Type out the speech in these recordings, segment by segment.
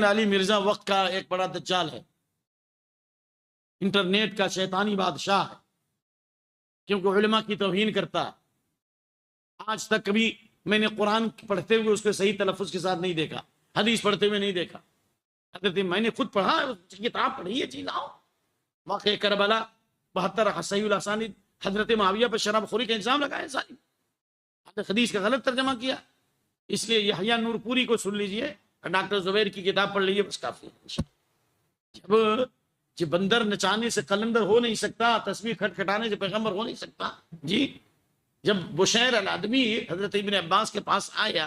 علی مرزا وقت کا ایک بڑا دجال ہے، انٹرنیٹ کا شیطانی بادشاہ ہے، کیونکہ علماء کی توہین کرتا ہے۔ آج تک کبھی میں نے قرآن پڑھتے ہوئے اس کے صحیح تلفظ کے ساتھ نہیں دیکھا، حدیث پڑھتے ہوئے نہیں دیکھا۔ حضرت میں نے خود پڑھا، کتاب پڑھی ہے چیز آؤ، واقعہ کربلا 72 صحیح الاسانید، حضرت معاویہ پر شراب خوری کا الزام لگایا، ساری حدیث کا غلط ترجمہ کیا۔ اس لیے یحییٰ نور پوری کو سن لیجئے، ڈاکٹر زبیر کی کتاب پڑھ لیجئے، بس کافی ہے۔ جب بندر نچانے سے قلندر ہو نہیں سکتا، تسبیح کھٹکھٹانے سے پیغمبر ہو نہیں سکتا جی۔ جب بشیر الادمی حضرت ابن عباس کے پاس آیا،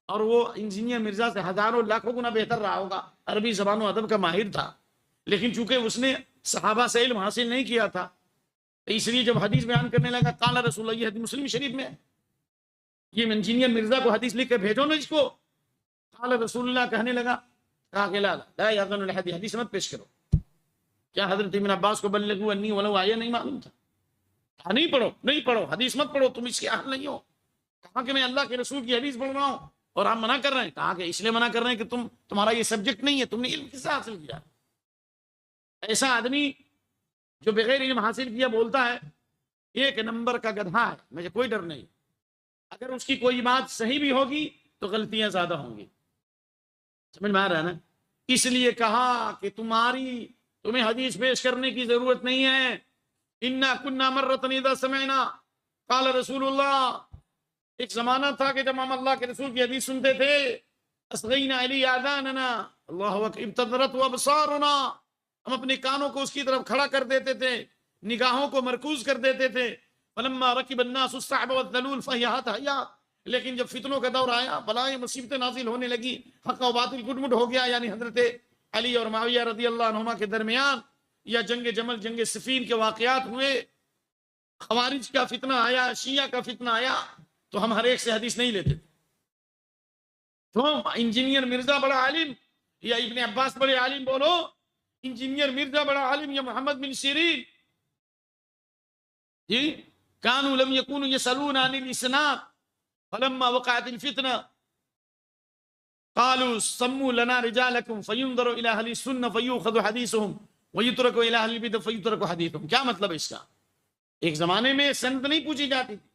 اور وہ انجینئر مرزا سے ہزاروں لاکھوں گنا بہتر رہا ہوگا، عربی زبان و ادب کا ماہر تھا، لیکن چونکہ اس نے صحابہ سے علم حاصل نہیں کیا تھا، اس لیے جب حدیث بیان کرنے لگا، قال رسول اللہ، یہ حدیث مسلم شریف میں ہے، یہ انجینئر مرزا کو حدیث لکھ کے بھیجو نا اس کو، قال رسول اللہ کہنے لگا، کہا کہ لا یاذن الحدیث، حدیث مت پیش کرو۔ کیا حضرت ابن عباس کو بلغوا انی ولو آیہ نہیں معلوم تھا؟ کہا نہیں پڑھو، نہیں پڑھو، حدیث مت پڑھو، تم اس کے اہل نہیں ہو۔ کہا کہ میں اللہ کے رسول کی حدیث پڑھ رہا ہوں اور آپ منع کر رہے ہیں۔ کہا کہ اس لیے منع کر رہے ہیں کہ تمہارا یہ سبجیکٹ نہیں ہے، تم نے علم کس سے حاصل کیا؟ ایسا آدمی جو بغیر علم حاصل کیا بولتا ہے، ایک نمبر کا گدھا ہے، مجھے کوئی ڈر نہیں۔ اگر اس کی کوئی بات صحیح بھی ہوگی تو غلطیاں زیادہ ہوں گی، سمجھ میں آ رہا ہے نا؟ اس لیے کہا کہ تمہیں حدیث پیش کرنے کی ضرورت نہیں ہے۔ انا کنا مرۃ اذا سمعنا قال رسول اللہ، ایک زمانہ تھا کہ جب ہم اللہ کے رسول کی حدیث سنتے تھے، اصغینا الی اذاننا، اللہ اکبر، ابتدرت ابصارنا، ہم اپنے کانوں کو اس کی طرف کھڑا کر دیتے تھے، نگاہوں کو مرکوز کر دیتے تھے۔ فلما رکب الناس الصعب والذلول فہیہت حیا، لیکن جب فتنوں کا دور آیا، بلائیں مصیبتیں نازل ہونے لگی، حق و باطل گڈمڈ ہو گیا، یعنی حضرت علی اور معاویہ رضی اللہ عنہما کے درمیان، یا جنگ جمل، جنگ صفین کے واقعات ہوئے، خوارج کا فتنہ آیا، شیعہ کا فتنہ آیا، تو ہم ہر ایک سے حدیث نہیں لیتے تھے۔ تو انجینئر مرزا بڑا عالم یا ابن عباس بڑے عالم بولو، انجینئر مرزا بڑا عالم یا محمد بن سیرین جی، کانوا لم یکونوا یسألون عن الاسناد فلما وقعت الفتنہ قالوا سموا لنا رجالکم فینظر الی اہل السنہ فیؤخذ حدیثهم ویترک الی اہل البدع فیترک حدیثهم۔ کیا مطلب اس کا؟ ایک زمانے میں سند نہیں پوچھی جاتی تھی،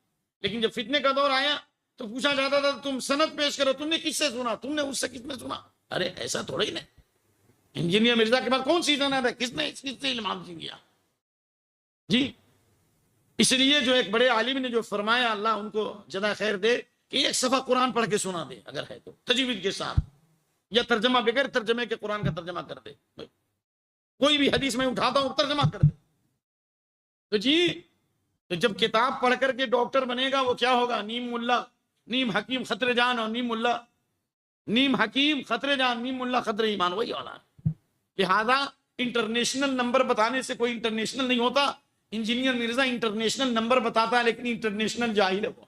لیکن جب فتنے کا دور آیا تو پوچھا جاتا تھا تم سند پیش کرو، تم نے کس سے سنا، تم نے اس سے کس نے سنا؟ ارے ایسا تھوڑا ہی نہیں، انجینئر مرزا کے بعد کون سی سند ہے، کس نے علم حاصل کیا جی؟ اس لیے جو ایک بڑے عالم نے جو فرمایا، اللہ ان کو جزا خیر دے، کہ ایک صفحہ قرآن پڑھ کے سنا دے اگر ہے تو، تجوید کے ساتھ، یا ترجمہ بغیر ترجمے کے قرآن کا ترجمہ کر دے، کوئی بھی حدیث میں اٹھاتا ہوں ترجمہ کر دے تو جی۔ تو جب کتاب پڑھ کر کے ڈاکٹر بنے گا، وہ کیا ہوگا؟ نیم ملا، نیم حکیم خطر جان، اور نیم ملا، نیم حکیم خطر جان، نیم ملا خطر ایمان، وہی والا ہے۔ لہذا انٹرنیشنل نمبر بتانے سے کوئی انٹرنیشنل نہیں ہوتا۔ انجینئر مرزا انٹرنیشنل نمبر بتاتا ہے، لیکن انٹرنیشنل جاہل ہے وہ،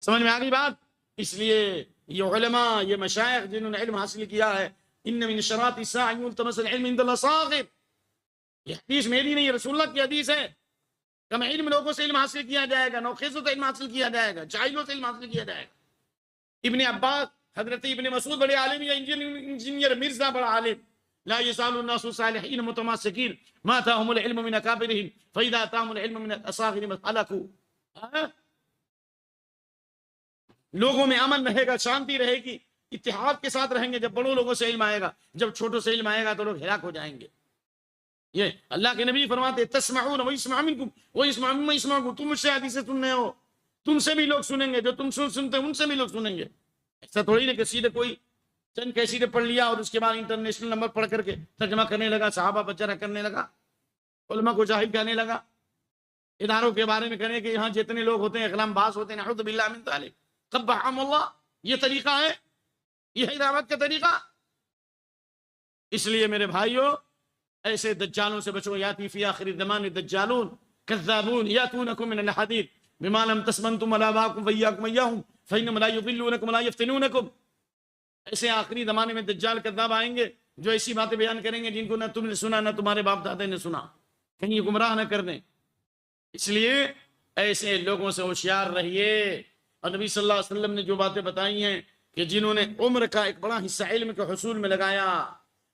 سمجھ میں آ گئی بات؟ اس لیے یہ علماء، یہ مشائخ جنہوں نے علم حاصل کیا ہے، ان من شراط الساعة ان يلتمس العلم عند الاصاغر، یہ حدیث میری نہیں، رسول اللہ کی حدیث ہے۔ کم علم لوگوں سے علم حاصل کیا جائے گا، نوخیزوں سے علم حاصل کیا جائے گا، جاہلوں سے علم حاصل کیا جائے گا۔ ابن عباس، حضرت ابن مسعود بڑے عالم، یا انجینئر مرزا بڑا عالم، لا يزال الناس صالحين متماسكين ما اتاهم العلم من اكابرهم فاذا اتاهم العلم من الاصاغر هلكوا۔ لوگوں میں امن رہے گا، شانتی رہے گی، اتحاد کے ساتھ رہیں گے جب بڑوں لوگوں سے علم آئے گا، جب چھوٹوں سے علم آئے گا تو لوگ ہلاک ہو جائیں گے۔ یہ اللہ کے نبی فرماتے تسمعون ويسمع منكم ويسمع ممن يسمعكم، تم مجھ سے حدیثیں سننے ہو، تم سے بھی لوگ سنیں گے، جو تم سنتے ہیں ان سے بھی لوگ سنیں گے۔ ایسا تھوڑی نہیں کہ سیدھے کوئی چند کیسیٹیں پڑھ لیا اور اس کے بعد انٹرنیشنل نمبر پڑھ کر کے ترجمہ کرنے لگا، صحابہ بچرہ کرنے لگا، علماء کو جاہل کہنے لگا، اداروں کے بارے میں کہنے کہ یہاں جتنے لوگ ہوتے ہیں اقلام باز ہوتے ہیں، نعوذ باللہ من ذلک، قبحهم اللہ۔ یہ طریقہ ہے، یہ ہے دعوت کا طریقہ۔ اس لیے میرے بھائیوں، ایسے دجالوں سے بچو۔ یاتی فی آخر الزمان دجالون کذابون یاتونکم من الحدیث بما لم تسمنتم ولا آباؤکم وإیاکم ایاہم فإنہم لا یضلونکم ولا یفتنونکم۔ ایسے آخری زمانے میں دجال کذاب آئیں گے جو ایسی باتیں بیان کریں گے جن کو نہ تم نے سنا نہ تمہارے باپ دادے نے سنا، کہیں گمراہ نہ کر دیں۔ اس لیے ایسے لوگوں سے ہوشیار رہیے۔ اور نبی صلی اللہ علیہ وسلم نے جو باتیں بتائی ہیں کہ جنہوں نے عمر کا ایک بڑا حصہ علم کے حصول میں لگایا،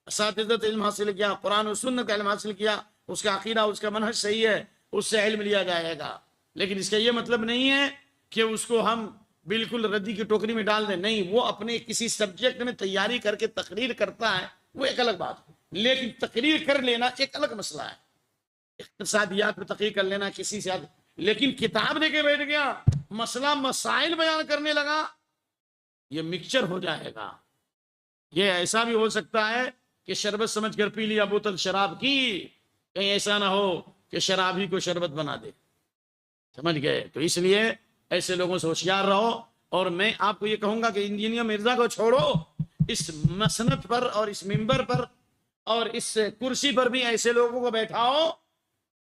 اساتذت علم حاصل کیا، قرآن و سنت کا علم حاصل کیا، اس کا عقیدہ، اس کا منہج صحیح ہے، اس سے علم لیا جائے گا. لیکن اس کا یہ مطلب نہیں ہے کہ اس کو ہم بالکل ردی کی ٹوکری میں ڈال دیں. نہیں، وہ اپنے کسی سبجیکٹ میں تیاری کر کے تقریر کرتا ہے، وہ ایک الگ بات ہے. لیکن تقریر کر لینا ایک الگ مسئلہ ہے. اقتصادیات میں تقریر کر لینا کسی سے، لیکن کتاب لے کے بیٹھ گیا، مسئلہ مسائل بیان کرنے لگا، یہ مکسچر ہو جائے گا. یہ ایسا بھی ہو سکتا ہے کہ شربت سمجھ کر پی لیا بوتل شراب کی، کہیں ایسا نہ ہو کہ شراب ہی کو شربت بنا دے. سمجھ گئے؟ تو اس لیے ایسے لوگوں سے ہوشیار رہو. اور میں آپ کو یہ کہوں گا کہ انجینئر مرزا کو چھوڑو، اس مسند پر اور اس ممبر پر اور اس کرسی پر بھی ایسے لوگوں کو بیٹھاؤ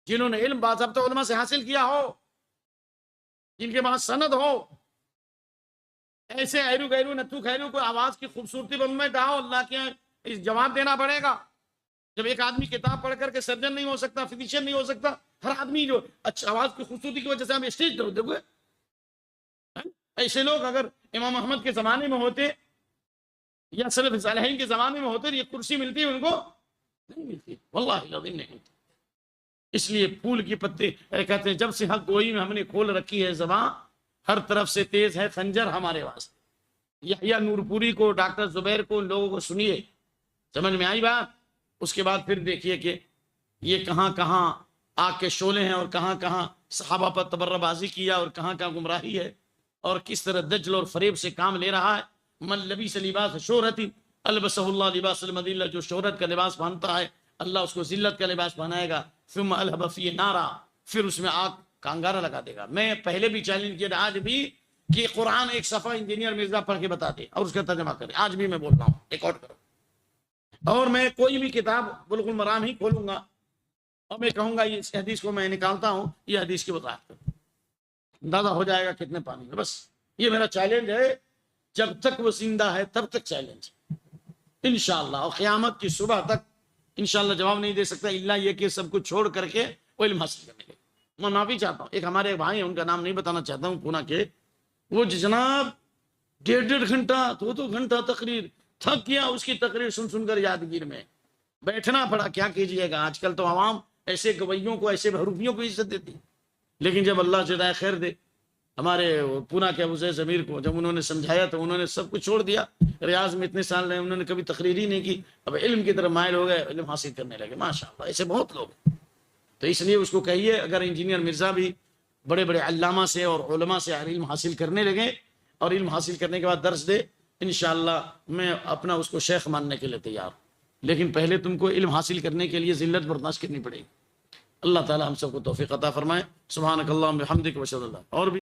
جنہوں نے علم باضابطہ علماء سے حاصل کیا ہو، جن کے پاس سند ہو. ایسے ایرو گیرو نتو خیرو کو آواز کی خوبصورتی پر میں ڈاؤ، اللہ کے اس جواب دینا پڑے گا. جب ایک آدمی کتاب پڑھ کر کے سرجن نہیں ہو سکتا، فزیشین نہیں ہو سکتا، ہر آدمی جو اچھا آواز کی خوبصورتی کی وجہ سے ہم اسٹیج پر دیکھو. ایسے لوگ اگر امام احمد کے زمانے میں ہوتے یا سلف صالحین کے زمانے میں ہوتے، یہ کرسی ملتی ان کو؟ نہیں ملتی، واللہ العظیم نہیں ملتی. اس لیے پھول کی پتے کہتے ہیں جب سے حق گوئی میں ہم نے کھول رکھی ہے زبان، ہر طرف سے تیز ہے خنجر ہمارے واسطے. یحییٰ نور پوری کو، ڈاکٹر زبیر کو، ان لوگوں کو سنیے، سمجھ میں آئی بات؟ اس کے بعد پھر دیکھیے کہ یہ کہاں کہاں آگ کے شعلے ہیں، اور کہاں کہاں صحابہ پر تبرہ بازی کیا، اور کہاں کہاں گمراہی ہے، اور کس طرح دجل اور فریب سے کام لے رہا ہے. من لبیس لباس شہرتی البسہ اللہ لباس المذلہ، جو شہرت کا لباس پہنتا ہے اللہ اس کو ذلت کا لباس پہنائے گا. ثم الہب فیہ نارا، پھر اس میں آگ کا انگارہ لگا دے گا. میں پہلے بھی چیلنج کیا، آج بھی، کہ قرآن ایک صفحہ انجینئر مرزا پڑھ کے بتا دے اور اس کا ترجمہ کرے. آج بھی میں بول رہا ہوں، ریکارڈ کرو. اور میں کوئی بھی کتاب بلوغ المرام ہی کھولوں گا اور میں کہوں گا یہ اس حدیث کو میں نکالتا ہوں، یہ حدیث کی وضاحت کروں، اندازہ ہو جائے گا کتنے پانی میں. بس یہ میرا چیلنج ہے، جب تک وہ زندہ ہے تب تک چیلنج انشاءاللہ. اور قیامت کی صبح تک انشاءاللہ جواب نہیں دے سکتا الا یہ کہ سب کچھ چھوڑ کر کے وہ علم حاصل کرنے کے. میں معافی چاہتا ہوں، ایک ہمارے بھائی ہیں، ان کا نام نہیں بتانا چاہتا ہوں، پونا کے، وہ جناب 1.5 گھنٹہ 2 گھنٹہ تقریر، تھک گیا اس کی تقریر سن سن کر، یادگیر میں بیٹھنا پڑا. کیا کیجئے گا، آج کل تو عوام ایسے گویوں کو، ایسے بحروفیوں کو عزت دیتی. لیکن جب اللہ جزائے خیر دے، ہمارے پونا کے ابو زید ضمیر کو جب انہوں نے سمجھایا تو انہوں نے سب کچھ چھوڑ دیا. ریاض میں اتنے سال رہے، انہوں نے کبھی تقریر ہی نہیں کی، اب علم کی طرف مائل ہو گئے، علم حاصل کرنے لگے. ماشاءاللہ ایسے بہت لوگ ہیں. تو اس لیے اس کو کہیے اگر انجینئر مرزا بھی بڑے بڑے علامہ سے اور علماء سے علم حاصل کرنے لگے اور علم حاصل کرنے کے بعد درس دے، انشاءاللہ میں اپنا اس کو شیخ ماننے کے لیے تیار ہوں. لیکن پہلے تم کو علم حاصل کرنے کے لیے ذلت برداشت کرنی پڑے گی. اللہ تعالی ہم سب کو توفیق عطا فرمائے. سبحانک اللہم و بحمدک و اشہد ان لا الہ الا انت. اور بھی